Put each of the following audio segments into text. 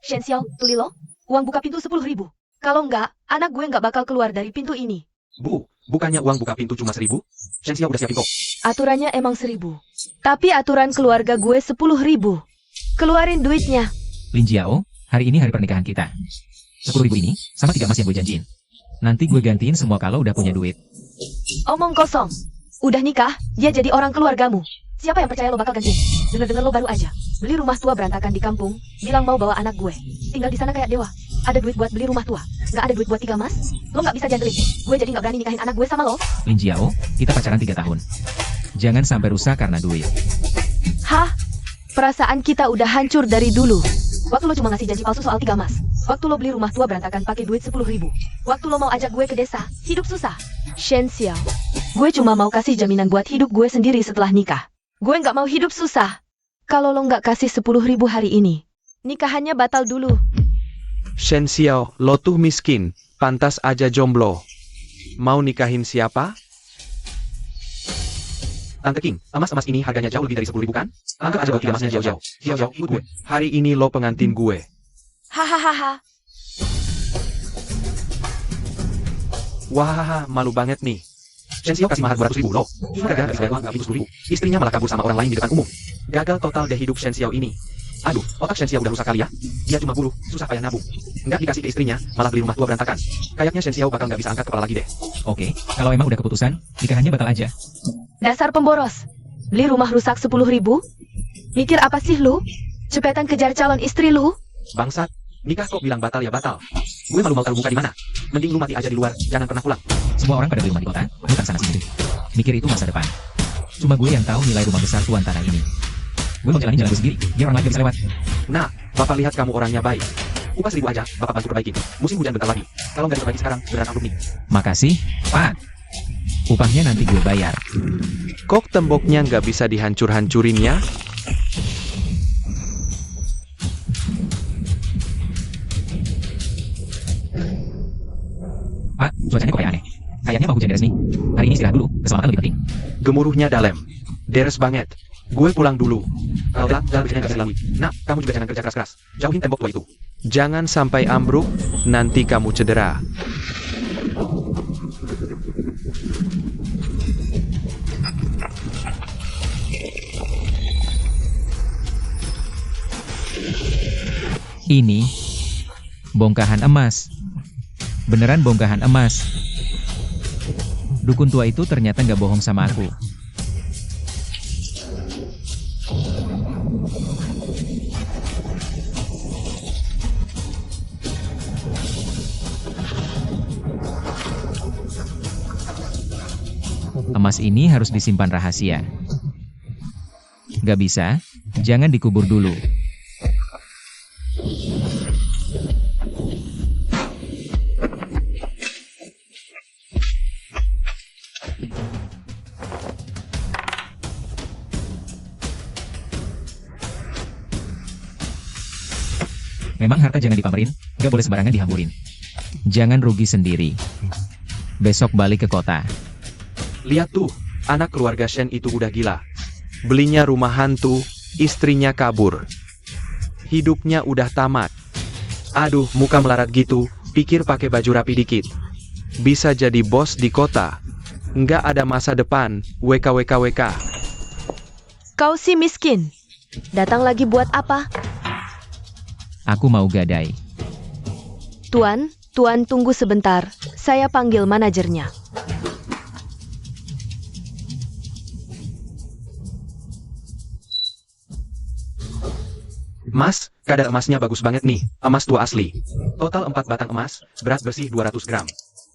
Shen Xiao, tuli lo. Uang buka pintu 10.000. Kalau enggak, anak gue nggak bakal keluar dari pintu ini. Bu, bukannya uang buka pintu cuma 1.000? Shen Xiao udah siapin kok. Aturannya emang 1.000. Tapi aturan keluarga gue 10.000. Keluarin duitnya. Lin Jiao, hari ini hari pernikahan kita. 10.000 ini, sama 3 emas yang gue janjiin. Nanti gue gantiin semua kalau udah punya duit. Omong kosong. Udah nikah, dia jadi orang keluargamu. Siapa yang percaya lo bakal gantiin? Dengar-dengar lo baru aja beli rumah tua berantakan di kampung, bilang mau bawa anak gue. Tinggal di sana kayak dewa. Ada duit buat beli rumah tua, nggak ada duit buat 3 emas? Lo nggak bisa jantelin. Gue jadi nggak berani nikahin anak gue sama lo. Lin Jiao, kita pacaran 3 tahun. Jangan sampai rusak karena duit. Hah? Perasaan kita udah hancur dari dulu. Waktu lo cuma ngasih janji palsu soal 3 emas. Waktu lo beli rumah tua berantakan pakai duit 10.000. Waktu lo mau ajak gue ke desa, hidup susah. Shen Xiao, gue cuma mau kasih jaminan buat hidup gue sendiri setelah nikah. Gue nggak mau hidup susah. Kalau lo nggak kasih 10.000 hari ini, nikahannya batal dulu. Shen Xiao, lo tuh miskin, pantas aja jomblo. Mau nikahin siapa? Tante King, emas-emas ini harganya jauh lebih dari 10.000 kan? Anggap aja buat 3 emasnya Xiao. Xiao, ikut gue. Hari ini lo pengantin gue. Hahaha. Wah, malu banget nih. Shen Xiao kasih mahar 200.000 loh. Cuma gara-gara habis bayar uang nggak pintu 10.000. Istrinya malah kabur sama orang lain di depan umum. Gagal total deh hidup Shen Xiao ini. Aduh, otak Shen Xiao udah rusak kali ya. Dia cuma buruh, susah payah nabung. Nggak dikasih ke istrinya, malah beli rumah tua berantakan. Kayaknya Shen Xiao bakal nggak bisa angkat kepala lagi deh. Oke, kalau emang udah keputusan, nikahannya batal aja. Dasar pemboros. Beli rumah rusak 10.000? Mikir apa sih lu? Cepetan kejar calon istri lu. Bangsat, nikah kok bilang batal ya batal. Gue malu mau taruh muka di mana. Mending lu mati aja di luar, jangan pernah pulang. Semua orang pada beli rumah di kota, bukan sana sini. Mikir itu masa depan. Cuma gue yang tahu nilai rumah besar tuan tanah ini. Gue mau jalanin jalan gue sendiri, biar orang lain gak bisa lewat. Nah, Bapak lihat kamu orangnya baik. Upah 1.000 aja, Bapak bantu perbaikin. Musim hujan bentar lagi. Kalau nggak diperbaiki sekarang, beneran ambruk nih. Makasih, Pak. Upahnya nanti gue bayar. Kok temboknya nggak bisa dihancur-hancurin ya? Pak, cuacanya kok kayak aneh. Kayaknya mau hujan deras nih. Hari ini istirahat dulu, keselamatan lebih penting. Gemuruhnya dalam. Deres banget. Gue pulang dulu. Kalau bilang, jalan kerjanya nggak dilalui. Nah, kamu juga jangan kerja keras-keras. Jauhin tembok tua itu. Jangan sampai ambruk, nanti kamu cedera. Ini bongkahan emas. Beneran bongkahan emas. Dukun tua itu ternyata nggak bohong sama aku. Emas ini harus disimpan rahasia. Nggak bisa, jangan dikubur dulu. Memang harta jangan dipamerin, gak boleh sembarangan dihamburin. Jangan rugi sendiri. Besok balik ke kota. Lihat tuh, anak keluarga Shen itu udah gila. Belinya rumah hantu, istrinya kabur. Hidupnya udah tamat. Aduh, muka melarat gitu, pikir pakai baju rapi dikit. Bisa jadi bos di kota. Nggak ada masa depan, WKWKWK. Kau si miskin. Datang lagi buat apa? Aku mau gadai. Tuan, tunggu sebentar. Saya panggil manajernya. Mas, kadar emasnya bagus banget nih. Emas tua asli. Total 4 batang emas, berat bersih 200 gram.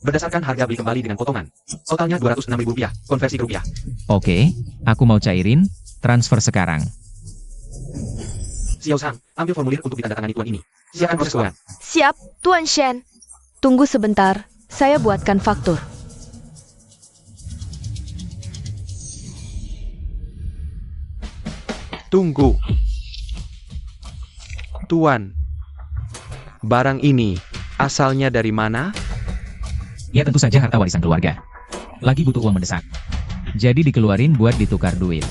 Berdasarkan harga beli kembali dengan potongan. Totalnya Rp206.000, konversi ke rupiah. Oke, aku mau cairin, transfer sekarang. Xiao Sang, ambil formulir untuk ditandatangani tuan ini. Siapkan proses keuangan. Siap, Tuan Shen. Tunggu sebentar, saya buatkan faktur. Tunggu. Tuan, barang ini asalnya dari mana? Ya tentu saja harta warisan keluarga. Lagi butuh uang mendesak. Jadi dikeluarin buat ditukar duit.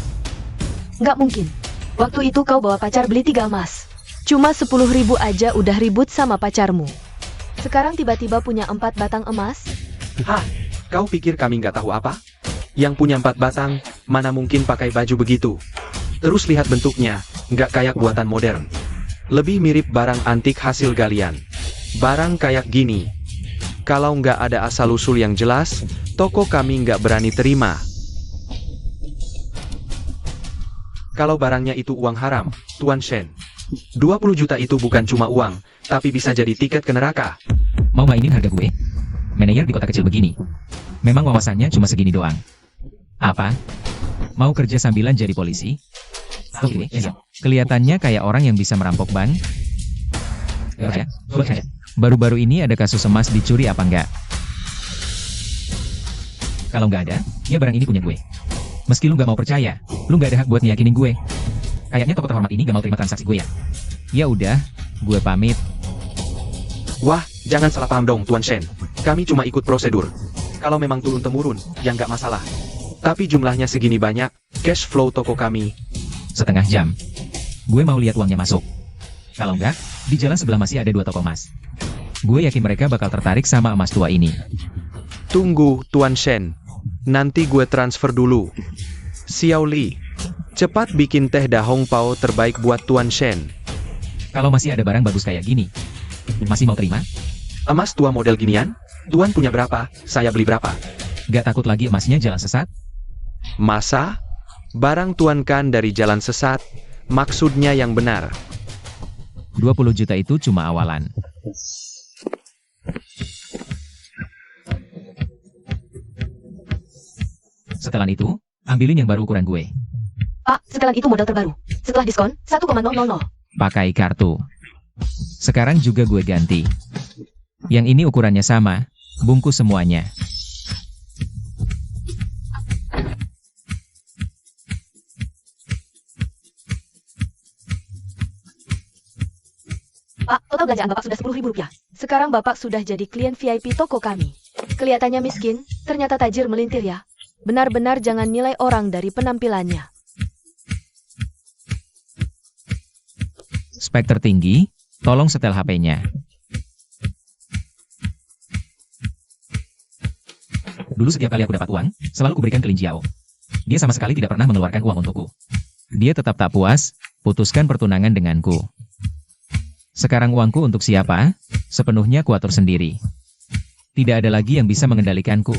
Nggak mungkin. Waktu itu kau bawa pacar beli 3 emas. Cuma 10.000 aja udah ribut sama pacarmu. Sekarang tiba-tiba punya 4 batang emas? Hah? Kau pikir kami nggak tahu apa? Yang punya 4 batang, mana mungkin pakai baju begitu? Terus lihat bentuknya, nggak kayak buatan modern. Lebih mirip barang antik hasil galian. Barang kayak gini. Kalau nggak ada asal-usul yang jelas, toko kami nggak berani terima. Kalau barangnya itu uang haram, Tuan Shen. 20 juta itu bukan cuma uang, tapi bisa jadi tiket ke neraka. Mau mainin harga gue? Manajer di kota kecil begini. Memang wawasannya cuma segini doang. Apa? Mau kerja sambilan jadi polisi? Oke, siap. Kelihatannya kayak orang yang bisa merampok bank. Ya, baru-baru ini ada kasus emas dicuri apa enggak? Kalau nggak ada, ya barang ini punya gue. Meski lu nggak mau percaya, lu nggak ada hak buat ngeyakinin gue. Kayaknya toko terhormat ini nggak mau terima transaksi gue ya. Ya udah, gue pamit. Wah, jangan salah paham dong Tuan Shen. Kami cuma ikut prosedur. Kalau memang turun-temurun, ya nggak masalah. Tapi jumlahnya segini banyak, cash flow toko kami. Setengah jam. Gue mau lihat uangnya masuk. Kalau enggak, di jalan sebelah masih ada 2 toko emas. Gue yakin mereka bakal tertarik sama emas tua ini. Tunggu, Tuan Shen. Nanti gue transfer dulu. Xiao Li, cepat bikin teh dahong pao terbaik buat Tuan Shen. Kalau masih ada barang bagus kayak gini, masih mau terima? Emas tua model ginian? Tuan punya berapa, saya beli berapa. Gak takut lagi emasnya jalan sesat? Masa? Barang Tuan kan dari jalan sesat, maksudnya yang benar. 20 juta itu cuma awalan. Setelan itu, ambilin yang baru ukuran gue. Pak, setelan itu model terbaru. Setelah diskon, 1,000. Pakai kartu. Sekarang juga gue ganti. Yang ini ukurannya sama, bungkus semuanya. Pak, total belanjaan Bapak sudah 10.000 rupiah. Sekarang Bapak sudah jadi klien VIP toko kami. Kelihatannya miskin, ternyata tajir melintir ya. Benar-benar jangan nilai orang dari penampilannya. Spek tertinggi, tolong setel HP-nya. Dulu setiap kali aku dapat uang, selalu kuberikan ke Lin Jiao. Dia sama sekali tidak pernah mengeluarkan uang untukku. Dia tetap tak puas, putuskan pertunangan denganku. Sekarang uangku untuk siapa? Sepenuhnya kuatur sendiri. Tidak ada lagi yang bisa mengendalikanku.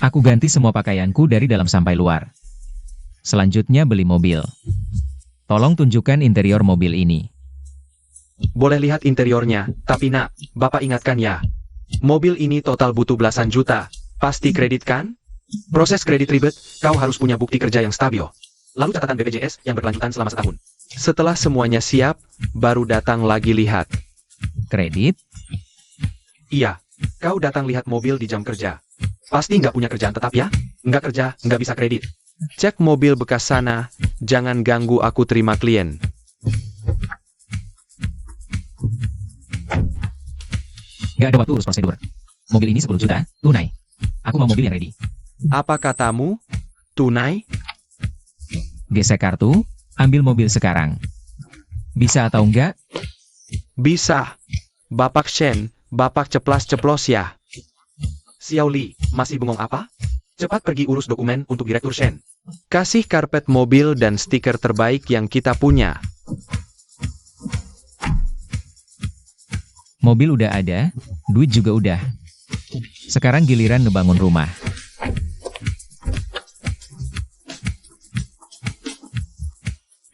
Aku ganti semua pakaianku dari dalam sampai luar. Selanjutnya beli mobil. Tolong tunjukkan interior mobil ini. Boleh lihat interiornya, tapi nak, Bapak ingatkan ya. Mobil ini total butuh belasan juta. Pasti kredit kan? Proses kredit ribet, kau harus punya bukti kerja yang stabil. Lalu catatan BPJS yang berkelanjutan selama setahun. Setelah semuanya siap, baru datang lagi lihat. Kredit? Iya, kau datang lihat mobil di jam kerja. Pasti nggak punya kerjaan tetap ya? Nggak kerja, nggak bisa kredit. Cek mobil bekas sana, jangan ganggu aku terima klien. Nggak ada waktu urus prosedur. Mobil ini 10 juta, tunai. Aku mau mobil yang ready. Apa katamu? Tunai? Gesek kartu, ambil mobil sekarang. Bisa atau enggak? Bisa. Bapak Shen, Bapak ceplas-ceplos ya. Xiao Li, masih bengong apa? Cepat pergi urus dokumen untuk Direktur Shen. Kasih karpet mobil dan stiker terbaik yang kita punya. Mobil udah ada, duit juga udah. Sekarang giliran ngebangun rumah.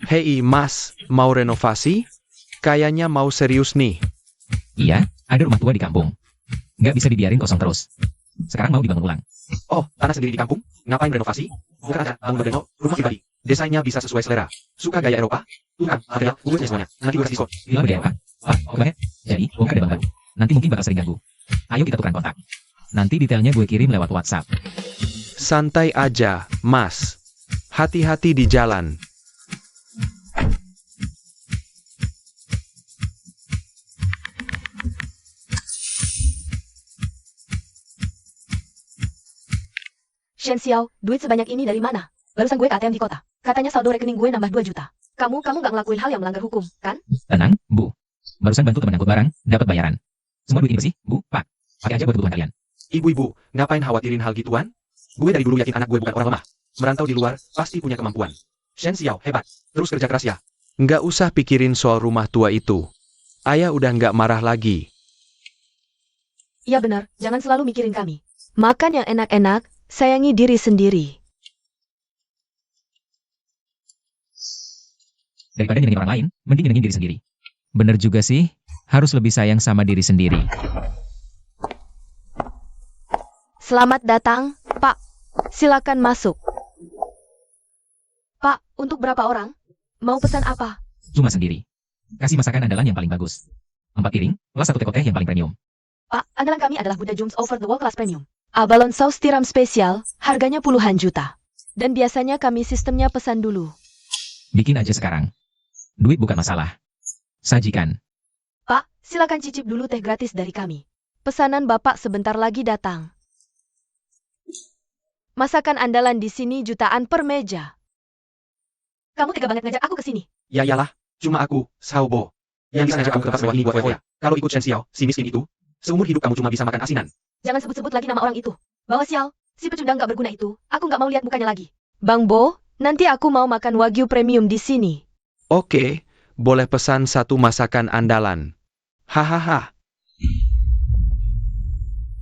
Hei Mas, mau renovasi? Kayaknya mau serius nih. Iya, ada rumah tua di kampung. Nggak bisa dibiarin kosong terus. Sekarang mau dibangun ulang. Oh, tanah sendiri di kampung? Ngapain renovasi? Bukan aja, bangun berdeno, rumah pribadi. Desainnya bisa sesuai selera. Suka gaya Eropa? Tuhan, material, buatnya semuanya. Nanti gue kasih diskon. Gila beda apa? Wah, oke banget. Jadi, bongkar ada bang. Nanti mungkin bakal sering ganggu. Ayo kita tukeran kontak. Nanti detailnya gue kirim lewat WhatsApp. Santai aja, Mas. Hati-hati di jalan. Shen Xiao, duit sebanyak ini dari mana? Barusan gue ke ATM di kota. Katanya saldo rekening gue nambah 2 juta. Kamu nggak ngelakuin hal yang melanggar hukum, kan? Tenang, Bu. Barusan bantu teman angkut barang, dapat bayaran. Semua duit ini bersih, Bu, Pak. Pakai aja buat kebutuhan kalian. Ibu-ibu, ngapain khawatirin hal gituan? Gue dari dulu yakin anak gue bukan orang lemah. Merantau di luar, pasti punya kemampuan. Shen Xiao, hebat. Terus kerja keras ya. Nggak usah pikirin soal rumah tua itu. Ayah udah nggak marah lagi. Iya benar, jangan selalu mikirin kami. Makan yang enak-enak, sayangi diri sendiri. Daripada nyenengin orang lain, mending nyenengin diri sendiri. Bener juga sih, harus lebih sayang sama diri sendiri. Selamat datang, Pak. Silakan masuk. Pak, untuk berapa orang? Mau pesan apa? Cuma sendiri. Kasih masakan andalan yang paling bagus. 4 piring, plus 1 teko teh yang paling premium. Pak, andalan kami adalah Buddha Jum's Over the Wall Class Premium. Abalone saus tiram spesial, harganya puluhan juta. Dan biasanya kami sistemnya pesan dulu. Bikin aja sekarang. Duit bukan masalah. Sajikan. Pak, silakan cicip dulu teh gratis dari kami. Pesanan Bapak sebentar lagi datang. Masakan andalan di sini jutaan per meja. Kamu tega banget ngajak aku ke sini. Ya iyalah, cuma aku, Xiaobo. Yang bisa ngajak kamu ke tempat mewah ini buat foya-foya. Kalau ikut Shen Xiao, si miskin itu, seumur hidup kamu cuma bisa makan asinan. Jangan sebut-sebut lagi nama orang itu. Bawa Xiao, si pecundang gak berguna itu, aku gak mau lihat mukanya lagi. Bang Bo, nanti aku mau makan Wagyu Premium di sini. Oke, boleh pesan 1 masakan andalan. Hahaha.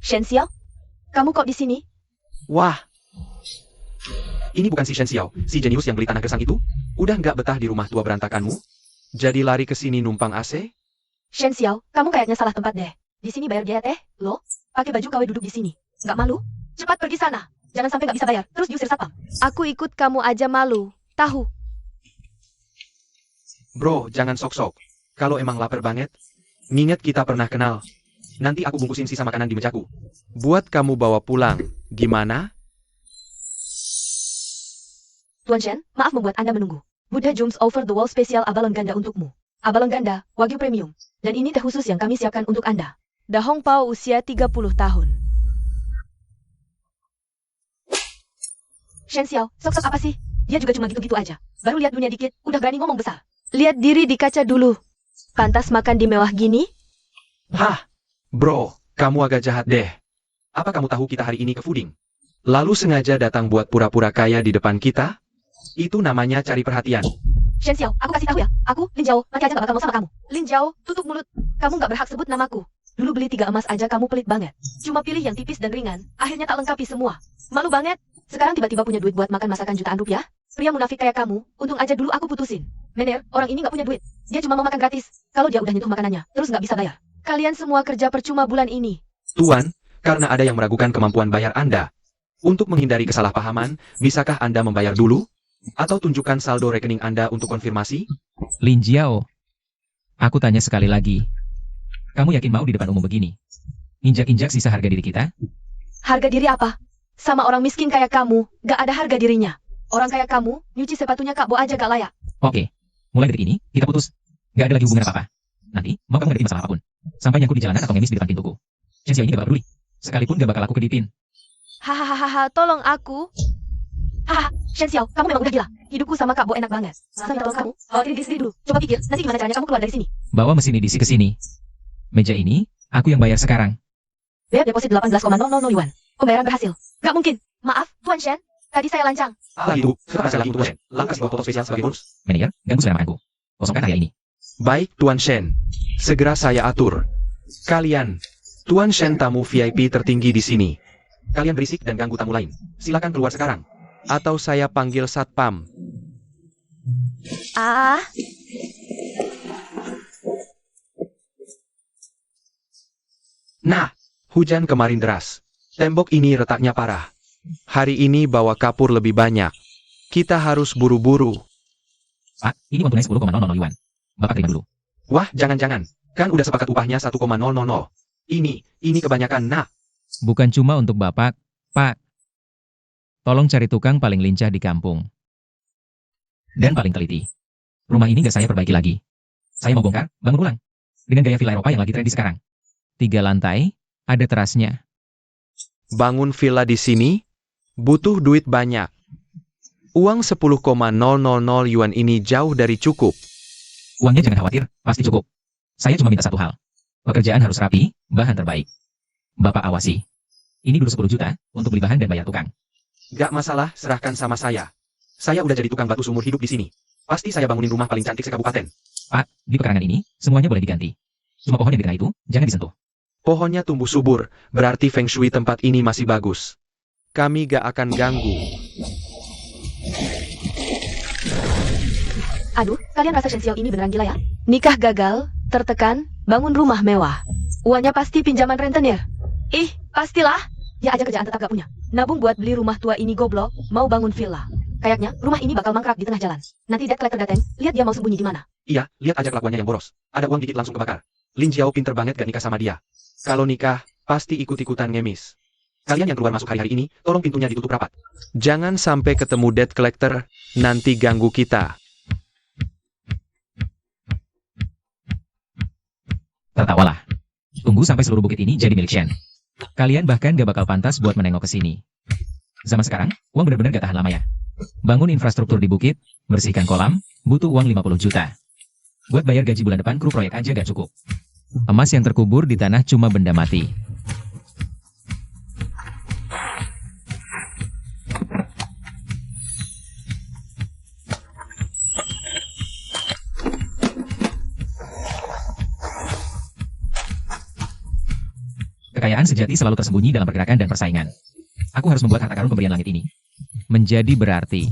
Shen Xiao, kamu kok di sini? Wah. Ini bukan si Shen Xiao, si jenius yang beli tanah gersang itu? Udah nggak betah di rumah tua berantakanmu? Jadi lari ke sini numpang AC? Shen Xiao, kamu kayaknya salah tempat deh. Di sini bayar biaya teh, lo? Pakai baju KW duduk di sini. Nggak malu? Cepat pergi sana. Jangan sampai nggak bisa bayar, terus diusir satpam. Aku ikut kamu aja malu. Tahu? Bro, jangan sok-sok. Kalau emang lapar banget, nginget kita pernah kenal. Nanti aku bungkusin sisa makanan di mejaku. Buat kamu bawa pulang. Gimana? Tuan Shen, maaf membuat Anda menunggu. Buddha Jum's Over the Wall spesial abalon ganda untukmu. Abalon ganda, Wagyu Premium. Dan ini teh khusus yang kami siapkan untuk Anda. Dahong Pao usia 30 tahun. Shen Xiao, sok-sok apa sih? Dia juga cuma gitu-gitu aja. Baru lihat dunia dikit, udah berani ngomong besar. Lihat diri di kaca dulu. Pantas makan di mewah gini? Hah? Bro, kamu agak jahat deh. Apa kamu tahu kita hari ini ke fooding? Lalu sengaja datang buat pura-pura kaya di depan kita? Itu namanya cari perhatian. Shen Xiao, aku kasih tahu ya. Aku, Lin Jiao, nanti aja gak bakal mau sama kamu. Lin Jiao, tutup mulut. Kamu gak berhak sebut namaku. Dulu beli 3 emas aja kamu pelit banget. Cuma pilih yang tipis dan ringan, akhirnya tak lengkapi semua. Malu banget. Sekarang tiba-tiba punya duit buat makan masakan jutaan rupiah? Pria munafik kayak kamu, untung aja dulu aku putusin. Mener, orang ini gak punya duit. Dia cuma mau makan gratis. Kalau dia udah nyentuh makanannya, terus gak bisa bayar. Kalian semua kerja percuma bulan ini. Tuan, karena ada yang meragukan kemampuan bayar Anda. Untuk menghindari kesalahpahaman, bisakah Anda membayar dulu? Atau tunjukkan saldo rekening Anda untuk konfirmasi? Lin Jiao. Aku tanya sekali lagi. Kamu yakin mau di depan umum begini? Injak-injak sisa harga diri kita? Harga diri apa? Sama orang miskin kayak kamu, gak ada harga dirinya. Orang kayak kamu, nyuci sepatunya Kak Bo aja gak layak. Oke. Mulai dari ini, kita putus. Gak ada lagi hubungan apa-apa. Nanti, mau kamu ngadepin masalah apapun. Sampai nyangkut di jalanan atau ngemis di depan pintuku. Shen Xiao ini gak bakal peduli. Sekalipun gak bakal aku kedipin. Hahaha, tolong aku. Haha, Shen Xiao, kamu memang udah gila. Hidupku sama Kak Bo enak banget. Masa minta tolong kamu? Khawatir diri sendiri dulu. Coba pikir, nanti gimana caranya kamu keluar dari sini? Bawa mesin edisi ke sini. Meja ini, aku yang bayar sekarang. Biaya deposit 18,000 yuan. Pembayaran berhasil. Gak mungkin. Maaf, Tuan Shen. Tadi saya lancang. Ah itu, sekarang lagi untuk Shen. Langkah sebuah foto spesial sebagai bonus. Manajer, ganggu selamaanku. Kosongkan area ini. Baik, Tuan Shen. Segera saya atur. Kalian, Tuan Shen tamu VIP tertinggi di sini. Kalian berisik dan ganggu tamu lain. Silakan keluar sekarang. Atau saya panggil satpam. Ah, Nah, hujan kemarin deras. Tembok ini retaknya parah. Hari ini bawa kapur lebih banyak. Kita harus buru-buru. Pak, ini uang tunai 10,000 yuan. Bapak terima dulu. Wah, jangan-jangan. Kan udah sepakat upahnya 1,000. Ini kebanyakan, nak. Bukan cuma untuk Bapak, Pak. Tolong cari tukang paling lincah di kampung. Dan paling teliti. Rumah ini nggak saya perbaiki lagi. Saya mau bongkar, bangun ulang. Dengan gaya villa Eropa yang lagi trendy sekarang. 3 lantai, ada terasnya. Bangun villa di sini? Butuh duit banyak. Uang 10,000 yuan ini jauh dari cukup. Uangnya jangan khawatir, pasti cukup. Saya cuma minta satu hal. Pekerjaan harus rapi, bahan terbaik. Bapak awasi. Ini dulu 10 juta untuk beli bahan dan bayar tukang. Gak masalah, serahkan sama saya. Saya udah jadi tukang batu seumur hidup di sini. Pasti saya bangunin rumah paling cantik sekabupaten. Pak, di pekarangan ini, semuanya boleh diganti. Cuma pohon yang di tengah itu, jangan disentuh. Pohonnya tumbuh subur, berarti feng shui tempat ini masih bagus. Kami gak akan ganggu. Aduh, kalian rasa Shen Xiao ini beneran gila ya? Nikah gagal, tertekan, bangun rumah mewah. Uangnya pasti pinjaman rentenir. Ih, pastilah. Ya aja kerjaan tetap gak punya. Nabung buat beli rumah tua ini goblok, mau bangun villa. Kayaknya rumah ini bakal mangkrak di tengah jalan. Nanti debt collector dateng, lihat dia mau sembunyi di mana. Iya, lihat aja kelakuannya yang boros. Ada uang dikit langsung kebakar. Lin Jiao pinter banget gak nikah sama dia. Kalau nikah, pasti ikut-ikutan ngemis. Kalian yang keluar masuk hari-hari ini, tolong pintunya ditutup rapat. Jangan sampai ketemu debt collector, nanti ganggu kita. Tertawalah. Tunggu sampai seluruh bukit ini jadi milik Shen. Kalian bahkan gak bakal pantas buat menengok ke sini. Zaman sekarang, uang benar-benar gak tahan lama ya. Bangun infrastruktur di bukit, bersihkan kolam, butuh uang 50 juta. Buat bayar gaji bulan depan kru proyek aja gak cukup. Emas yang terkubur di tanah cuma benda mati. Kekayaan sejati selalu tersembunyi dalam pergerakan dan persaingan. Aku harus membuat harta karun pemberian langit ini menjadi berarti.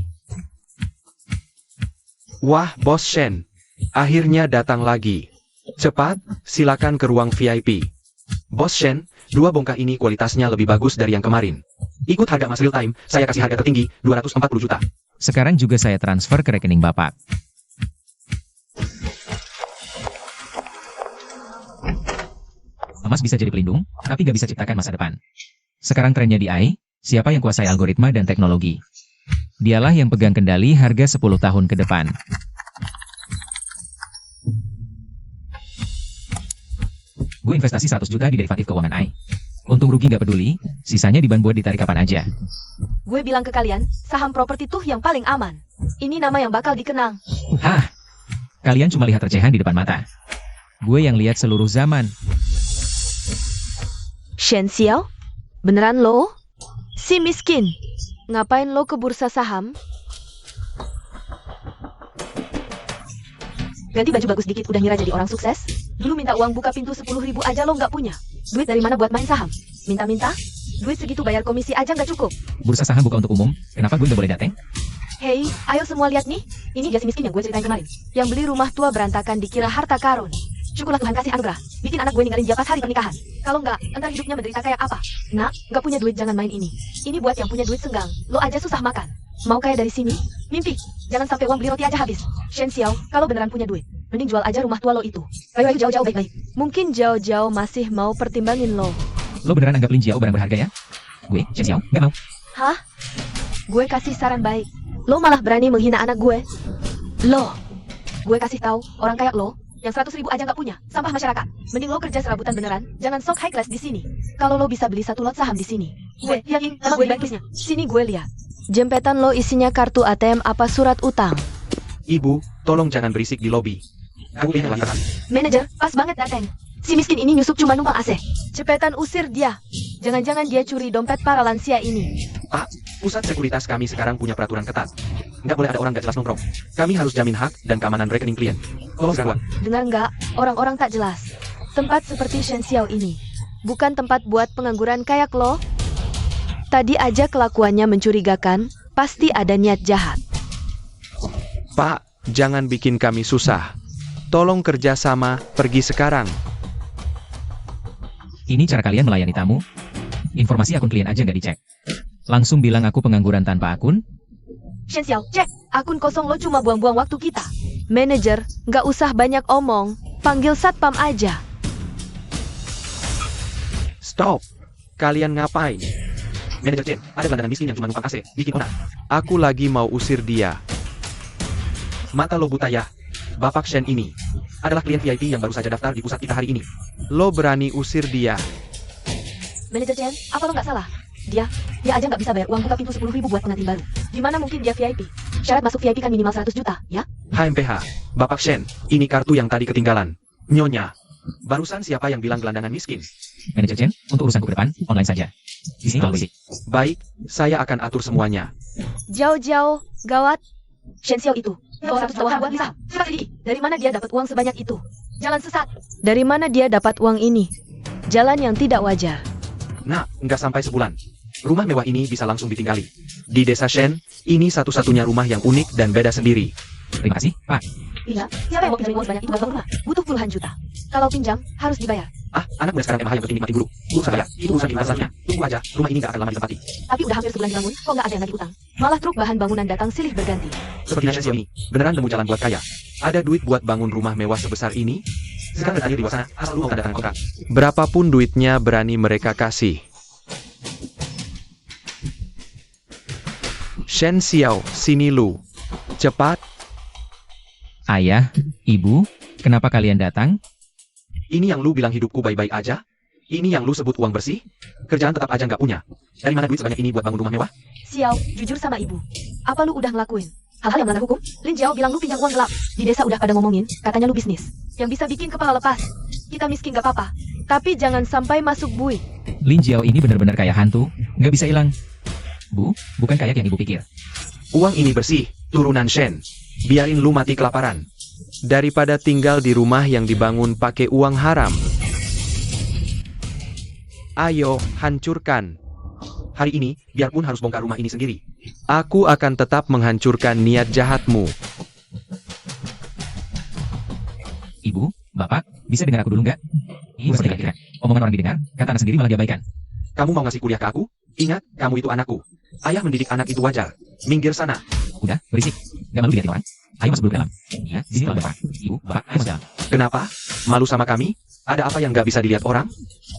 Wah, Bos Shen. Akhirnya datang lagi. Cepat, silakan ke ruang VIP. Bos Shen, 2 bongkah ini kualitasnya lebih bagus dari yang kemarin. Ikut harga mas real time, saya kasih harga tertinggi, 240 juta. Sekarang juga saya transfer ke rekening Bapak. Emas bisa jadi pelindung, tapi gak bisa ciptakan masa depan. Sekarang trennya di AI, siapa yang kuasai algoritma dan teknologi? Dialah yang pegang kendali harga 10 tahun ke depan. Gue investasi 100 juta di derivatif keuangan AI. Untung rugi gak peduli, sisanya diban buat ditarik kapan aja. Gue bilang ke kalian, saham properti tuh yang paling aman. Ini nama yang bakal dikenang. Hah? Kalian cuma lihat recehan di depan mata. Gue yang lihat seluruh zaman. Shen Xiao? Beneran lo? Si miskin. Ngapain lo ke bursa saham? Ganti baju bagus dikit udah ngira jadi orang sukses? Dulu minta uang buka pintu 10.000 aja lo nggak punya. Duit dari mana buat main saham? Minta-minta? Duit segitu bayar komisi aja nggak cukup. Bursa saham buka untuk umum, kenapa gue nggak boleh dateng? Hei, ayo semua lihat nih. Ini dia si miskin yang gue ceritain kemarin. Yang beli rumah tua berantakan dikira harta karun. Syukurlah Tuhan kasih anugerah. Bikin anak gue ninggalin dia pas hari pernikahan. Kalau nggak, entar hidupnya menderita kayak apa. Nak, nggak punya duit jangan main ini. Ini buat yang punya duit senggang. Lo aja susah makan. Mau kaya dari sini? Mimpi. Jangan sampai uang beli roti aja habis. Shen Xiao, kalau beneran punya duit, mending jual aja rumah tua lo itu. Ayo jauh-jauh baik-baik. Mungkin jauh-jauh masih mau pertimbangin lo. Lo beneran anggap Lin Jiao barang berharga ya? Gue, Shen Xiao, nggak mau. Hah? Gue kasih saran baik. Lo malah berani menghina anak gue. Lo. Gue kasih tahu orang kayak lo yang 100.000 aja nggak punya, sampah masyarakat. Mending lo kerja serabutan beneran, jangan sok high class di sini. Kalau lo bisa beli 1 lot saham di sini. Gue yakin emang gue bankisnya. Sini gue lihat. Jempetan lo isinya kartu ATM apa surat utang? Ibu, tolong jangan berisik di lobi. Aku ingin lantaran. Manajer, pas banget dateng. Si miskin ini nyusup cuma numpang AC. Cepetan usir dia. Jangan-jangan dia curi dompet para lansia ini. Pak, pusat sekuritas kami sekarang punya peraturan ketat. Nggak boleh ada orang nggak jelas nongkrong. Kami harus jamin hak dan keamanan rekening klien. Tolong gangguan. Dengar nggak? Orang-orang tak jelas. Tempat seperti Shen Xiao ini bukan tempat buat pengangguran kayak lo. Tadi aja kelakuannya mencurigakan, pasti ada niat jahat. Pak, jangan bikin kami susah. Tolong kerjasama, pergi sekarang. Ini cara kalian melayani tamu? Informasi akun klien aja nggak dicek. Langsung bilang aku pengangguran tanpa akun? Shen Xiao, cek. Akun kosong lo cuma buang-buang waktu kita. Manajer, nggak usah banyak omong. Panggil satpam aja. Stop. Kalian ngapain? Manajer Chen, ada gelandangan miskin yang cuma numpang AC, bikin onar. Aku lagi mau usir dia. Mata lo buta ya. Bapak Shen ini adalah klien VIP yang baru saja daftar di pusat kita hari ini. Lo berani usir dia. Manajer Chen, apa lo nggak salah? Dia aja nggak bisa bayar uang buka pintu 10.000 buat pengantin baru. Gimana mungkin dia VIP? Syarat masuk VIP kan minimal 100 juta, ya? HMPH, Bapak Shen, ini kartu yang tadi ketinggalan. Nyonya, barusan siapa yang bilang gelandangan miskin? Manajer Chen, untuk urusanku ke depan, online saja. Di sini tolong basic. Baik, saya akan atur semuanya. Jauh-jauh, gawat. Shen Xiao itu. Bawa 100 tawaran buat Lisa. Suka sedih. Dari mana dia dapat uang sebanyak itu? Jalan sesat. Dari mana dia dapat uang ini? Jalan yang tidak wajar. Nah, nggak sampai sebulan. Rumah mewah ini bisa langsung ditinggali. Di desa Shen, ini satu-satunya rumah yang unik dan beda sendiri. Terima kasih, Pak. Iya, siapa yang mau pinjam uang sebanyak itu buat bangun rumah? Butuh puluhan juta. Kalau pinjam, harus dibayar. Ah, anak muda sekarang MH yang penting nikmati dulu. Urus saya, itu urusan investasinya. Tunggu aja, rumah ini nggak akan lama ditempati. Tapi udah hampir sebulan dibangun, kok nggak ada yang lagi utang? Malah truk bahan bangunan datang silih berganti. Seperti Shen Xiao ini, beneran nemu jalan buat kaya. Ada duit buat bangun rumah mewah sebesar ini? Sekarang dan akhir di luar sana, asal lu mau tanda tangan kontrak. Berapapun duitnya berani mereka kasih. Shen Xiao, sini lu. Cepat. Ayah, Ibu, kenapa kalian datang? Ini yang lu bilang hidupku baik-baik aja? Ini yang lu sebut uang bersih? Kerjaan tetap aja nggak punya. Dari mana duit sebanyak ini buat bangun rumah mewah? Xiao, jujur sama ibu. Apa lu udah ngelakuin hal-hal yang melanggar hukum? Lin Jiao bilang lu pinjam uang gelap. Di desa udah pada ngomongin, katanya lu bisnis yang bisa bikin kepala lepas. Kita miskin gak apa-apa, tapi jangan sampai masuk bui. Lin Jiao ini benar-benar kayak hantu, nggak bisa hilang. Bu, bukan kayak yang Ibu pikir. Uang ini bersih, turunan Shen. Biarin lu mati kelaparan. Daripada tinggal di rumah yang dibangun pakai uang haram. Ayo, hancurkan. Hari ini, biarpun harus bongkar rumah ini sendiri. Aku akan tetap menghancurkan niat jahatmu. Ibu, Bapak, bisa dengar aku dulu nggak? Ini seperti kira omongan orang didengar, kata anak sendiri malah diabaikan. Kamu mau ngasih kuliah ke aku? Ingat, kamu itu anakku. Ayah mendidik anak itu wajar. Minggir sana. Udah, berisik. Gak malu dilihatin orang? Ayo masuk dulu ke dalam. Iya, di sini Bapak. Ibu, Bapak, ayo masuk dalam. Kenapa? Malu sama kami? Ada apa yang nggak bisa dilihat orang?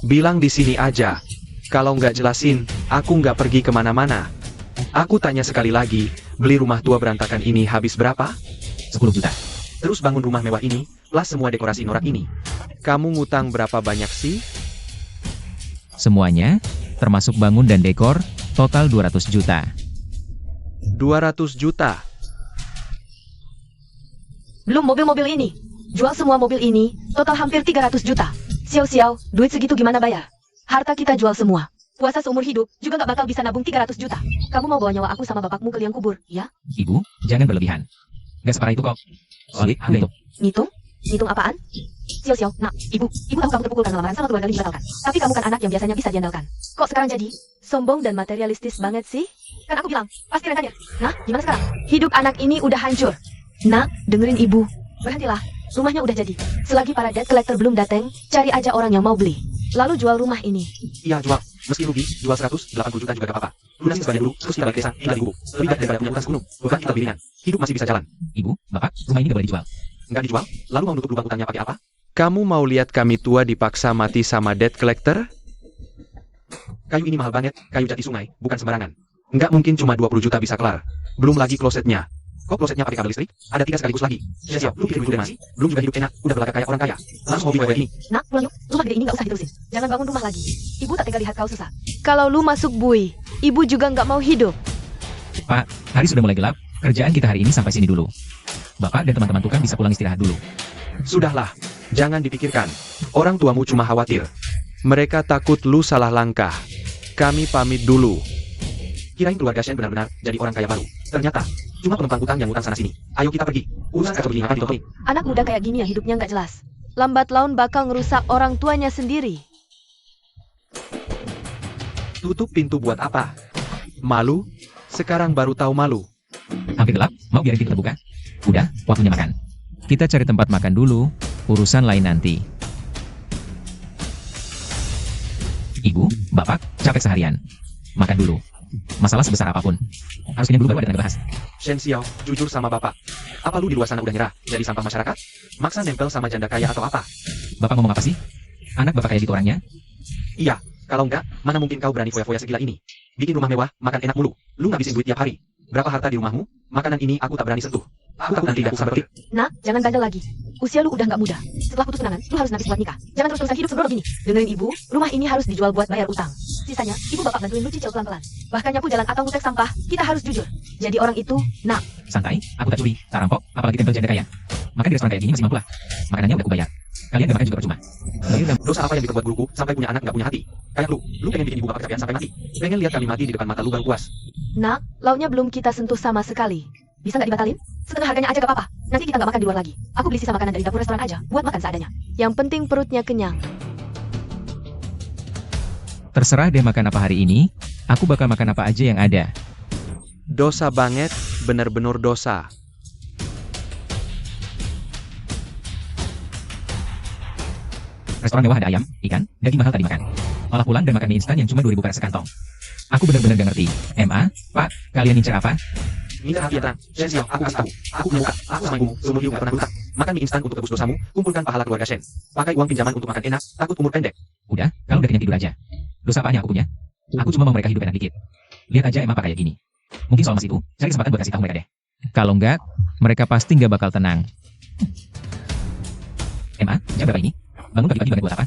Bilang di sini aja. Kalau nggak jelasin, aku nggak pergi kemana-mana. Aku tanya sekali lagi, beli rumah tua berantakan ini habis berapa? 10 juta. Terus bangun rumah mewah ini, plus semua dekorasi norak ini. Kamu ngutang berapa banyak sih? Semuanya, termasuk bangun dan dekor, total 200 juta. 200 juta. Belum mobil-mobil ini. Jual semua mobil ini, total hampir 300 juta. Xiao, duit segitu gimana bayar? Harta kita jual semua. Puasa seumur hidup, juga nggak bakal bisa nabung 300 juta. Kamu mau bawa nyawa aku sama bapakmu ke liang kubur, ya? Ibu, jangan berlebihan. Gak separah itu kok. Solid, ambil itu. Ngitung? Ngitung apaan? Xiao, nak, ibu tahu kamu terpukul karena lamaran sama keluarga Lin dibatalkan. Tapi kamu kan anak yang biasanya bisa diandalkan. Kok sekarang jadi sombong dan materialistis banget sih? Kan aku bilang, pasti rentenir. Nah, gimana sekarang? Hidup anak ini udah hancur. Nak, dengerin ibu. Berhentilah, rumahnya udah jadi. Selagi para debt collector belum datang, cari aja orang yang mau beli. Lalu jual rumah ini. Iya, jual. Meski rugi, jual 180 juta juga gak apa-apa. Lunasin sebanyak dulu, terus kita balik desa, tinggal di gubuk. Lebih baik daripada punya utang segunung. Beban kita lebih ringan. Hidup masih bisa jalan. Ibu, Bapak, rumah ini gak boleh dijual. Nggak dijual? Lalu mau nutup lubang utangnya pakai apa? Kamu mau lihat kami tua dipaksa mati sama debt collector? Kayu ini mahal banget, kayu jati sungai, bukan sembarangan. Nggak mungkin cuma 20 juta bisa kelar. Belum lagi klosetnya. Kok klosetnya pakai kabel listrik? Ada 3 sekaligus lagi. Siap, lu pikir dulu deh masih? Belum juga hidup enak, udah belaka kayak orang kaya. Langsung hobi kayak ini. Nak, pulang yuk. Rumah gede ini nggak usah diterusin. Jangan bangun rumah lagi. Ibu tak tega lihat kau susah. Kalau lu masuk bui, ibu juga nggak mau hidup. Pak, hari sudah mulai gelap. Kerjaan kita hari ini sampai sini dulu. Bapak dan teman-teman tukang bisa pulang istirahat dulu. Sudahlah, jangan dipikirkan. Orang tuamu cuma khawatir. Mereka takut lu salah langkah. Kami pamit dulu. Kirain keluarga Shen benar-benar jadi orang kaya baru. Ternyata, cuma penumpang utang yang utang sana-sini. Ayo kita pergi. Urusan kacau begini akan ditutupi. Anak muda kayak gini ya hidupnya nggak jelas. Lambat laun bakal ngerusak orang tuanya sendiri. Tutup pintu buat apa? Malu? Sekarang baru tahu malu. Hampir gelap, mau biarin pintu terbuka? Udah, waktunya makan. Kita cari tempat makan dulu, urusan lain nanti. Ibu, Bapak, capek seharian. Makan dulu. Masalah sebesar apapun. Harus kenyang dulu baru ada tenaga bahas. Shen Xiao, jujur sama bapak. Apa lu di luar sana udah nyerah? Jadi sampah masyarakat? Maksa nempel sama janda kaya atau apa? Bapak ngomong apa sih? Anak Bapak kayak gitu orangnya? Iya, kalau enggak, mana mungkin kau berani foya-foya segila ini? Bikin rumah mewah, makan enak mulu. Lu ngabisin duit tiap hari. Berapa harta di rumahmu? Makanan ini aku tak berani sentuh. Aku takut nanti tidak bisa berpikir. Nak, jangan bandel lagi. Usia lu udah nggak muda. Setelah putus tunangan, lu harus nabis buat nikah. Jangan terus-terusan hidup sembrono gini. Dengerin ibu, rumah ini harus dijual buat bayar utang. Sisanya, ibu bapak bantuin lu cicil pelan-pelan. Bahkan nyapu jalan atau ngutek sampah, kita harus jujur. Jadi orang itu, nak. Santai, aku tak curi, tak rampok, apalagi tempel janda kaya. Makan di restoran kayak gini masih mampu lah. Makanannya udah kubayar. Kalian gak makan juga percuma. Dosa apa yang diperbuat guruku sampai punya anak nggak punya hati? Kayak lu pengen bikin ibu bapak kecapean sampai mati. Pengen lihat kami mati di depan mata lu baru puas. Nak, lauknya belum kita sentuh sama sekali. Bisa nggak dibatalin? Setengah harganya aja gak apa-apa. Nanti kita nggak makan di luar lagi. Aku beli sisa makanan dari dapur restoran aja, buat makan seadanya. Yang penting perutnya kenyang. Terserah deh makan apa hari ini, aku bakal makan apa aja yang ada. Dosa banget, bener-bener dosa. Restoran mewah ada ayam, ikan, daging mahal tadi makan. Olah pulang dan makan mie instan yang cuma 2.000 perak sekantong. Aku benar-benar gak ngerti. Pak, kalian ngincer apa? Minta hati ya tenang. Shen Xiao, aku kasih tahu. Aku punya muka. Aku sama ibumu seumur hidup gak pernah berhutang. Makan mie instan untuk tebus dosamu. Kumpulkan pahala keluarga Shen. Pakai uang pinjaman untuk makan enak. Takut umur pendek. Udah, kalau udah kenyang tidur aja. Dosa apaan yang aku punya? Aku cuma mau mereka hidup enak dikit. Lihat aja emang apa kayak gini. Mungkin soal mas itu, cari kesempatan buat kasih tahu mereka deh. Kalau enggak, mereka pasti nggak bakal tenang. Jam berapa ini? Bangun pagi-pagi banget buat apa?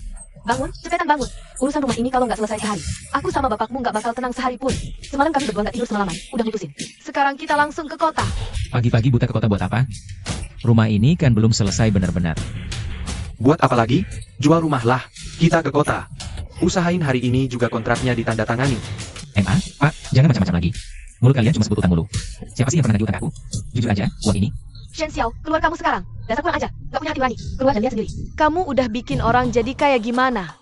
Bangun, cepetan bangun. Urusan rumah ini kalau nggak selesai sehari, aku sama bapakmu nggak bakal tenang sehari pun. Semalam kami berdua nggak tidur semalaman, udah mutusin. Sekarang kita langsung ke kota. Pagi-pagi buta ke kota buat apa? Rumah ini kan belum selesai benar-benar. Buat apa lagi? Jual rumah lah. Kita ke kota. Usahain hari ini juga kontraknya ditandatangani. Pak, jangan macam-macam lagi. Mulut kalian cuma sebut utang mulu. Siapa sih yang pernah nagih utang ke aku? Jujur aja, uang ini. Shen Xiao, keluar kamu sekarang. Dasar kurang aja, nggak punya hati nurani. Keluar dan lihat sendiri. Kamu udah bikin orang jadi kayak gimana?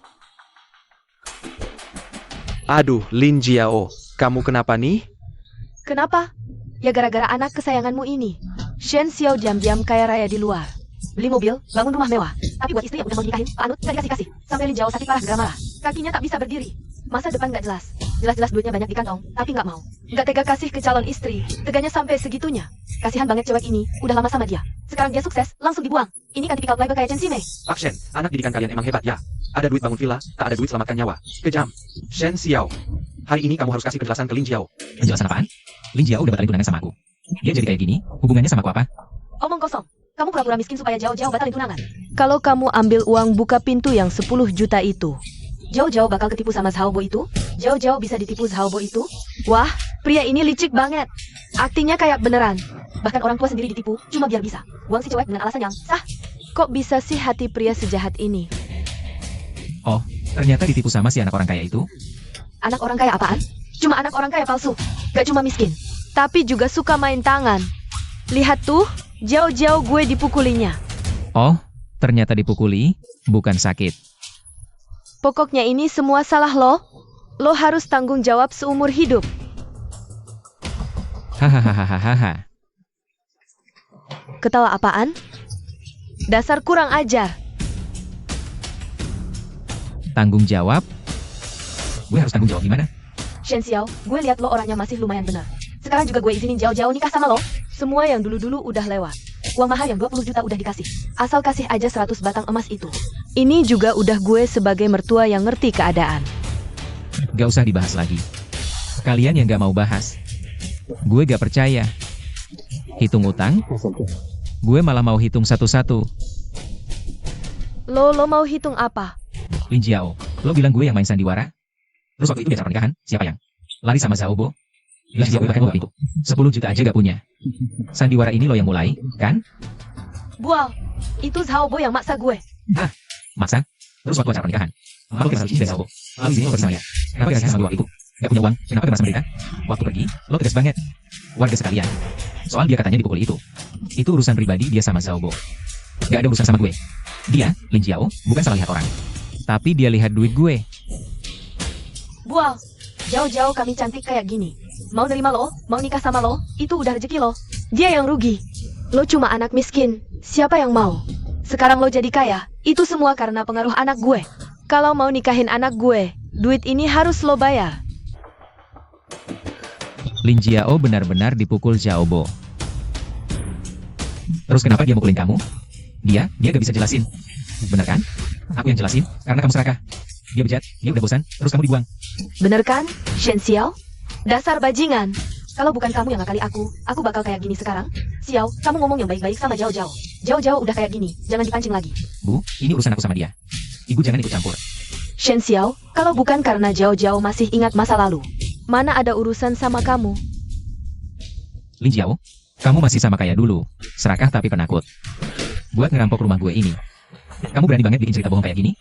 Aduh, Lin Jiao, kamu kenapa nih? Kenapa? Ya gara-gara anak kesayanganmu ini. Shen Xiao diam-diam kaya raya di luar. Beli mobil, bangun rumah mewah. Tapi buat istri yang udah mau dinikahin, Pak Anut nggak dikasih-kasih. Sampai Lin Jiao sakit parah gara marah. Kakinya tak bisa berdiri. Masa depan nggak jelas. Jelas-jelas duitnya banyak di kantong, tapi nggak mau. Nggak tega kasih ke calon istri. Teganya sampai segitunya. Kasihan banget cewek ini, udah lama sama dia. Sekarang dia sukses, langsung dibuang. Ini kan tipikal playboy kayak Chen Ximei. Pak Shen, anak didikan kalian emang hebat ya. Ada duit bangun villa, tak ada duit selamatkan nyawa. Kejam. Shen Xiao, hari ini kamu harus kasih penjelasan ke Lin Jiao. Penjelasan apaan? Lin Jiao udah batalin tunangan sama aku. Dia jadi kayak gini, hubungannya sama aku apa? Omong kosong. Kamu pura-pura miskin supaya jauh-jauh batalin tunangan. Kalau kamu ambil uang buka pintu yang 10 juta itu, jauh-jauh bakal ketipu sama Zhaobo itu? Jauh-jauh bisa ditipu Zhaobo itu? Wah, pria ini licik banget. Aktingnya kayak beneran. Bahkan orang tua sendiri ditipu, cuma biar bisa. Buang si cewek dengan alasan yang sah. Kok bisa sih hati pria sejahat ini? Oh, ternyata ditipu sama si anak orang kaya itu. Anak orang kaya apaan? Cuma anak orang kaya palsu. Gak cuma miskin, tapi juga suka main tangan. Lihat tuh, jauh-jauh gue dipukulinya. Oh, ternyata dipukuli, bukan sakit. Pokoknya ini semua salah lo. Lo harus tanggung jawab seumur hidup. Hahaha. Ketawa apaan? Dasar kurang ajar. Tanggung jawab? Gue harus tanggung jawab gimana? Shen Xiao, gue lihat lo orangnya masih lumayan benar. Sekarang juga gue izinin jauh-jauh nikah sama lo. Semua yang dulu-dulu udah lewat. Uang mahal yang 20 juta udah dikasih. Asal kasih aja 100 batang emas itu. Ini juga udah gue sebagai mertua yang ngerti keadaan. Gak usah dibahas lagi. Kalian yang gak mau bahas. Gue gak percaya. Hitung utang? Gue malah mau hitung satu-satu. Lo mau hitung apa? Lin Jiao, lo bilang gue yang main sandiwara? Terus waktu itu biasa pernikahan, siapa yang? Lari sama Zhaobo? Lin Jiao bahkan lo gak pintu. 10 juta aja gak punya. Sandiwara ini lo yang mulai, kan? Bual, itu Zhaobo yang maksa gue. Hah? Maksa? Terus waktu acara pernikahan? Lo kira harus izin dari Zhaobo? Lalu izinnya lo pergi sama dia? Kenapa gak kasih sama gue waktu itu? Gak punya uang? Kenapa gak merasa menderita? Waktu pergi, lo tegas banget. Warga sekalian. Soal dia katanya dipukul itu. Itu urusan pribadi dia sama Zhaobo. Gak ada urusan sama gue. Dia, Lin Jiao, bukan salah lihat orang. Tapi dia lihat duit gue. Bual, jauh-jauh kami cantik kayak gini. Mau nerima lo, mau nikah sama lo, itu udah rezeki lo. Dia yang rugi. Lo cuma anak miskin, siapa yang mau? Sekarang lo jadi kaya, itu semua karena pengaruh anak gue. Kalau mau nikahin anak gue, duit ini harus lo bayar. Lin Jiao benar-benar dipukul Zhaobo. Terus kenapa dia mukulin kamu? Dia gak bisa jelasin. Bener kan? Aku yang jelasin, karena kamu serakah. Dia bejat, dia udah bosan, terus kamu dibuang. Bener kan, Shen Xiao? Dasar bajingan. Kalau bukan kamu yang ngakali aku bakal kayak gini sekarang. Xiao, kamu ngomong yang baik-baik sama Jauh-Jauh. Jauh-Jauh udah kayak gini, jangan dipancing lagi. Bu, ini urusan aku sama dia. Ibu jangan ikut campur. Shen Xiao, Kalau bukan karena Jiao masih ingat masa lalu, mana ada urusan sama kamu. Lin Jiao, kamu masih sama kayak dulu. Serakah tapi penakut. Buat ngerampok rumah gue ini. Kamu berani banget bikin cerita bohong kayak gini?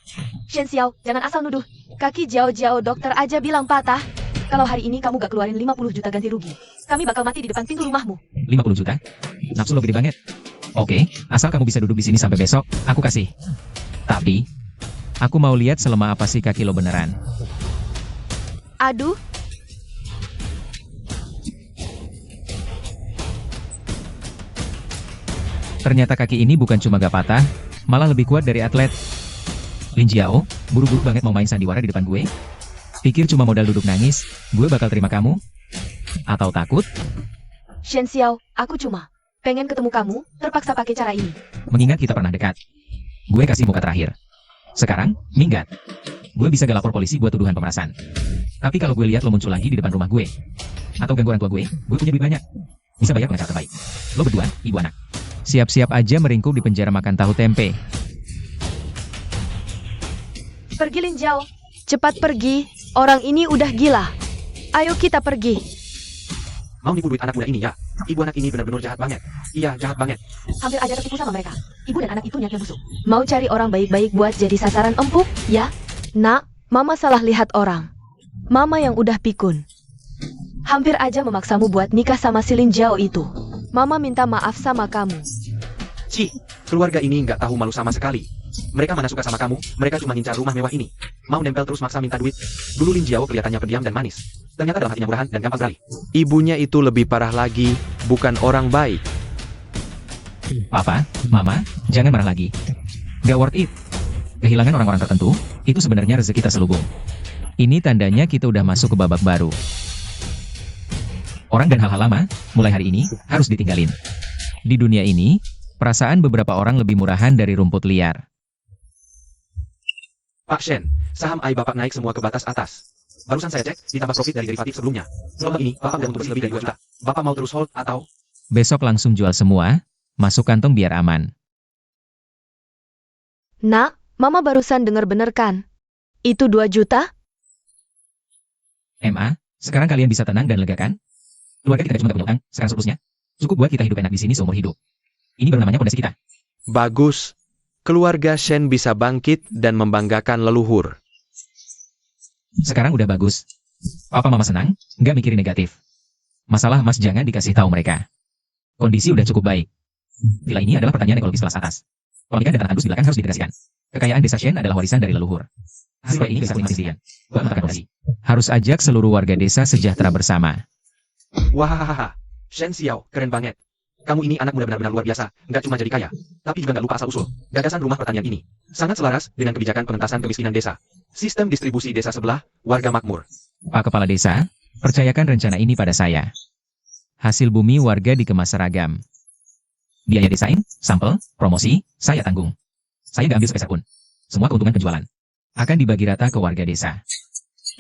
Shen Xiao, jangan asal nuduh. Kaki Jiao dokter aja bilang patah. Kalau hari ini kamu gak keluarin 50 juta ganti rugi, kami bakal mati di depan pintu rumahmu. 50 juta? Nafsu lo gede banget. Oke, asal kamu bisa duduk di sini sampai besok, aku kasih. Tapi, aku mau lihat selemah apa sih kaki lo beneran. Aduh, Ternyata kaki ini bukan cuma gak patah, malah lebih kuat dari atlet. Lin Jiao, buru-buru banget mau main sandiwara di depan gue? Pikir cuma modal duduk nangis, gue bakal terima kamu? Atau takut? Shen Xiao, aku cuma pengen ketemu kamu, terpaksa pakai cara ini. Mengingat kita pernah dekat. Gue kasih muka terakhir. Sekarang, minggat. Gue bisa gak lapor polisi buat tuduhan pemerasan. Tapi kalau gue lihat lo muncul lagi di depan rumah gue, atau ganggu orang tua gue punya duit banyak. Bisa bayar pengacara terbaik. Lo berdua, ibu anak. Siap-siap aja meringkuk di penjara makan tahu tempe. Pergi Lin Jiao, cepat pergi. Orang ini udah gila. Ayo kita pergi. Mau nipu duit anak muda ini ya? Ibu anak ini benar-benar jahat banget. Iya, jahat banget. Hampir aja tertipu sama mereka. Ibu dan anak itu niatnya busuk. Mau cari orang baik-baik buat jadi sasaran empuk, ya? Nak, Mama salah lihat orang. Mama yang udah pikun. Hampir aja memaksamu buat nikah sama si Lin Jiao itu. Mama minta maaf sama kamu. Cih, keluarga ini nggak tahu malu sama sekali. Mereka mana suka sama kamu, mereka cuma ngincar rumah mewah ini. Mau nempel terus maksa minta duit. Dulu Lin Jiao kelihatannya pendiam dan manis. Ternyata dalam hatinya murahan dan gampang beralih. Ibunya itu lebih parah lagi, bukan orang baik. Papa, Mama, jangan marah lagi. Gak worth it. Kehilangan orang-orang tertentu, itu sebenarnya rezeki terselubung. Ini tandanya kita udah masuk ke babak baru. Orang dan hal-hal lama, mulai hari ini, harus ditinggalin. Di dunia ini, perasaan beberapa orang lebih murahan dari rumput liar. Pak Shen, saham AI Bapak naik semua ke batas atas. Barusan saya cek, ditambah profit dari derivatif sebelumnya. Selama ini, Bapak udah untung bersih lebih dari 2 juta. Bapak mau terus hold atau... Besok langsung jual semua, masuk kantong biar aman. Nak, Mama barusan denger bener kan? Itu 2 juta? MA, sekarang kalian bisa tenang dan lega kan? Keluarga kita cuma gak punya utang, sekarang surplusnya. Cukup buat kita hidup enak di sini seumur hidup. Ini baru namanya pondasi kita. Bagus. Keluarga Shen bisa bangkit dan membanggakan leluhur. Sekarang udah bagus. Papa Mama senang, nggak mikirin negatif. Masalah Mas jangan dikasih tahu mereka. Kondisi udah cukup baik. Villa ini adalah pertanian ekologis kelas atas. Pernikahan dan tanah tandus di belakang harus dideklarasikan. Kekayaan desa Shen adalah warisan dari leluhur. Hasil proyek ini bisa menikmati sendirian. Buat mengatakan fondasi. Harus ajak seluruh warga desa sejahtera bersama. Wahahaha, Shen Xiao, keren banget. Kamu ini anak muda benar-benar luar biasa, nggak cuma jadi kaya, tapi juga nggak lupa asal-usul. Gagasan rumah pertanian ini sangat selaras dengan kebijakan pengentasan kemiskinan desa. Sistem distribusi desa sebelah, warga makmur. Pak Kepala Desa, percayakan rencana ini pada saya. Hasil bumi warga dikemas seragam. Biaya desain, sampel, promosi, saya tanggung. Saya nggak ambil sepeser pun. Semua keuntungan penjualan akan dibagi rata ke warga desa.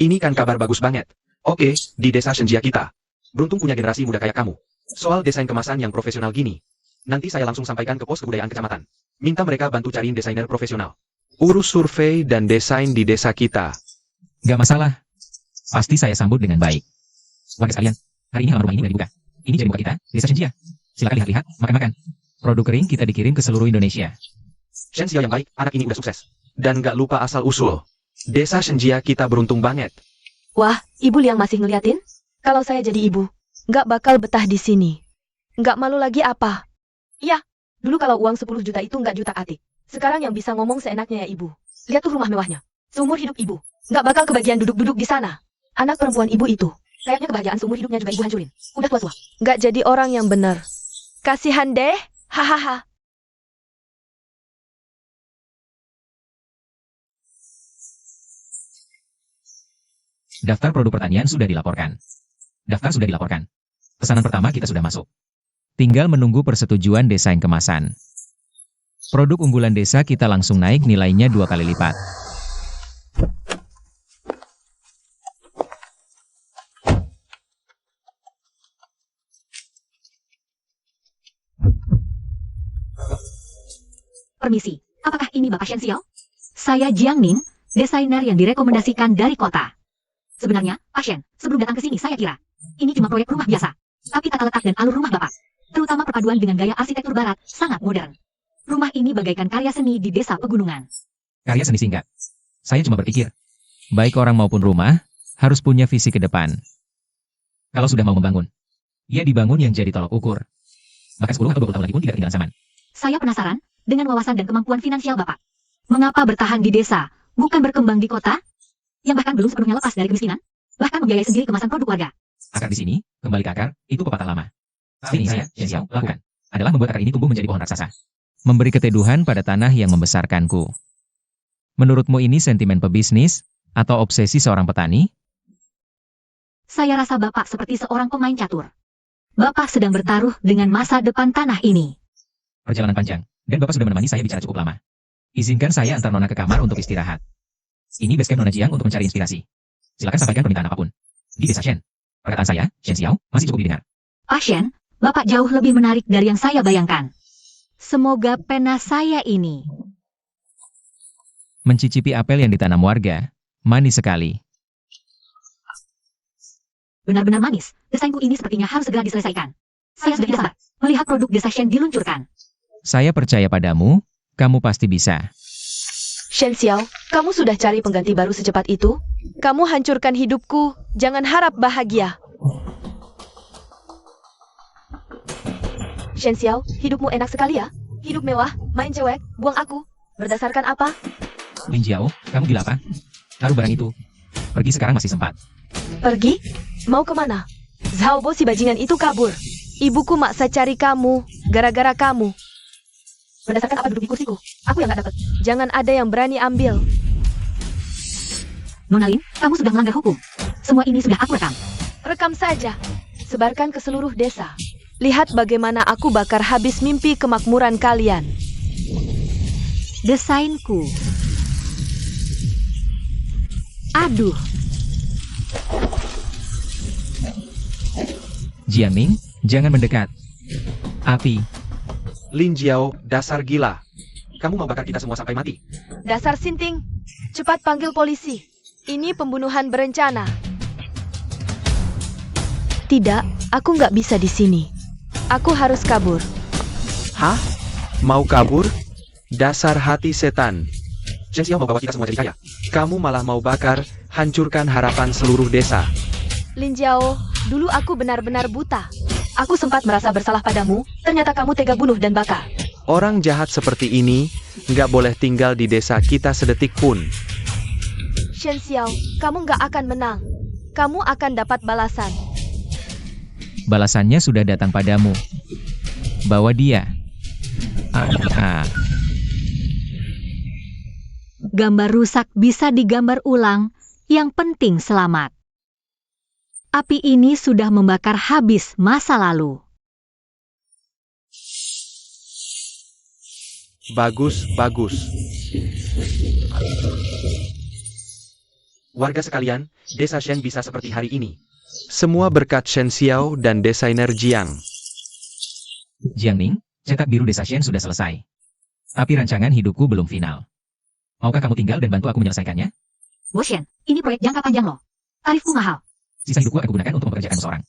Ini kan kabar bagus banget. Oke, di desa Shenjia kita. Beruntung punya generasi muda kayak kamu. Soal desain kemasan yang profesional gini, nanti saya langsung sampaikan ke pos kebudayaan kecamatan. Minta mereka bantu cariin desainer profesional. Urus survei dan desain di desa kita. Gak masalah. Pasti saya sambut dengan baik. Warga sekalian, hari ini halaman rumah ini udah dibuka. Ini jadi buka kita, desa Shenjia. Silakan lihat-lihat, makan-makan. Produk kering kita dikirim ke seluruh Indonesia. Shen Xiao yang baik, anak ini udah sukses. Dan nggak lupa asal-usul. Desa Shenjia kita beruntung banget. Wah, Ibu Liang masih ngeliatin? Kalau saya jadi ibu, nggak bakal betah di sini. Nggak malu lagi apa? Iya, dulu kalau uang 10 juta itu nggak jutak-atik. Sekarang yang bisa ngomong seenaknya ya ibu. Lihat tuh rumah mewahnya. Seumur hidup ibu, nggak bakal kebagian duduk-duduk di sana. Anak perempuan ibu itu, kayaknya kebahagiaan seumur hidupnya juga ibu hancurin. Udah tua-tua. Nggak jadi orang yang bener. Kasihan deh, hahaha. Daftar produk pertanian sudah dilaporkan. Daftar sudah dilaporkan. Pesanan pertama kita sudah masuk. Tinggal menunggu persetujuan desain kemasan. Produk unggulan desa kita langsung naik nilainya 2 kali lipat. Permisi, apakah ini Bapak Shen Xiao? Saya Jiang Ning, desainer yang direkomendasikan dari kota. Sebenarnya, Pak Shen, sebelum datang ke sini saya kira, ini cuma proyek rumah biasa. Tapi tata letak dan alur rumah Bapak, terutama perpaduan dengan gaya arsitektur barat, sangat modern. Rumah ini bagaikan karya seni di desa pegunungan. Karya seni singkat. Saya cuma berpikir, baik orang maupun rumah, harus punya visi ke depan. Kalau sudah mau membangun, ya dibangun yang jadi tolok ukur. Bahkan 10 atau 20 tahun lagi pun tidak ketinggalan zaman. Saya penasaran dengan wawasan dan kemampuan finansial Bapak. Mengapa bertahan di desa, bukan berkembang di kota? Yang bahkan belum sepenuhnya lepas dari kemiskinan, bahkan membiayai sendiri kemasan produk warga. Akar di sini, kembali ke akar, itu pepatah lama. Tapi ini saya, Shen Xiao, lakukan, adalah membuat akar ini tumbuh menjadi pohon raksasa. Memberi keteduhan pada tanah yang membesarkanku. Menurutmu ini sentimen pebisnis, atau obsesi seorang petani? Saya rasa Bapak seperti seorang pemain catur. Bapak sedang bertaruh dengan masa depan tanah ini. Perjalanan panjang, dan Bapak sudah menemani saya bicara cukup lama. Izinkan saya antar Nona ke kamar untuk istirahat. Ini basecamp Nona Jiang untuk mencari inspirasi. Silakan sampaikan permintaan apapun. Di desa Shen. Perkataan saya, Shen Xiao, masih cukup didengar. Pak Shen, Bapak jauh lebih menarik dari yang saya bayangkan. Semoga pena saya ini. Mencicipi apel yang ditanam warga, manis sekali. Benar-benar manis, desainku ini sepertinya harus segera diselesaikan. Saya sudah tidak sabar melihat produk desa Shen diluncurkan. Saya percaya padamu, kamu pasti bisa. Shen Xiao, kamu sudah cari pengganti baru secepat itu? Kamu hancurkan hidupku, jangan harap bahagia. Shen Xiao, hidupmu enak sekali ya? Hidup mewah, main cewek, buang aku. Berdasarkan apa? Lin Jiao, kamu gila apa? Taruh barang itu. Pergi sekarang masih sempat. Pergi? Mau kemana? Zhao Bo si bajingan itu kabur. Ibuku maksa cari kamu, gara-gara kamu. Berdasarkan apa duduk di kursiku? Aku yang gak dapat. Jangan ada yang berani ambil. Nona Lin, kamu sudah melanggar hukum. Semua ini sudah aku rekam. Rekam saja. Sebarkan ke seluruh desa. Lihat bagaimana aku bakar habis mimpi kemakmuran kalian. Desainku. Aduh, Jiangning, jangan mendekat. Api. Lin Jiao, dasar gila. Kamu mau bakar kita semua sampai mati. Dasar sinting. Cepat panggil polisi. Ini pembunuhan berencana. Tidak, aku nggak bisa di sini. Aku harus kabur. Hah? Mau kabur? Dasar hati setan. Shen Xiao mau bawa kita semua jadi kaya. Kamu malah mau bakar, hancurkan harapan seluruh desa. Lin Jiao, dulu aku benar-benar buta. Aku sempat merasa bersalah padamu, ternyata kamu tega bunuh dan bakar. Orang jahat seperti ini, nggak boleh tinggal di desa kita sedetik pun. Shen Xiao, kamu nggak akan menang. Kamu akan dapat balasan. Balasannya sudah datang padamu. Bawa dia. gambar rusak bisa digambar ulang, yang penting selamat. Api ini sudah membakar habis masa lalu. Bagus, bagus. Warga sekalian, desa Shen bisa seperti hari ini. Semua berkat Shen Xiao dan desainer Jiang. Jiangning, cetak biru desa Shen sudah selesai. Tapi rancangan hidupku belum final. Maukah kamu tinggal dan bantu aku menyelesaikannya? Bos Shen, ini proyek jangka panjang loh. Tarifku mahal. Sisa hidupku akan kugunakan untuk mempekerjakan seseorang.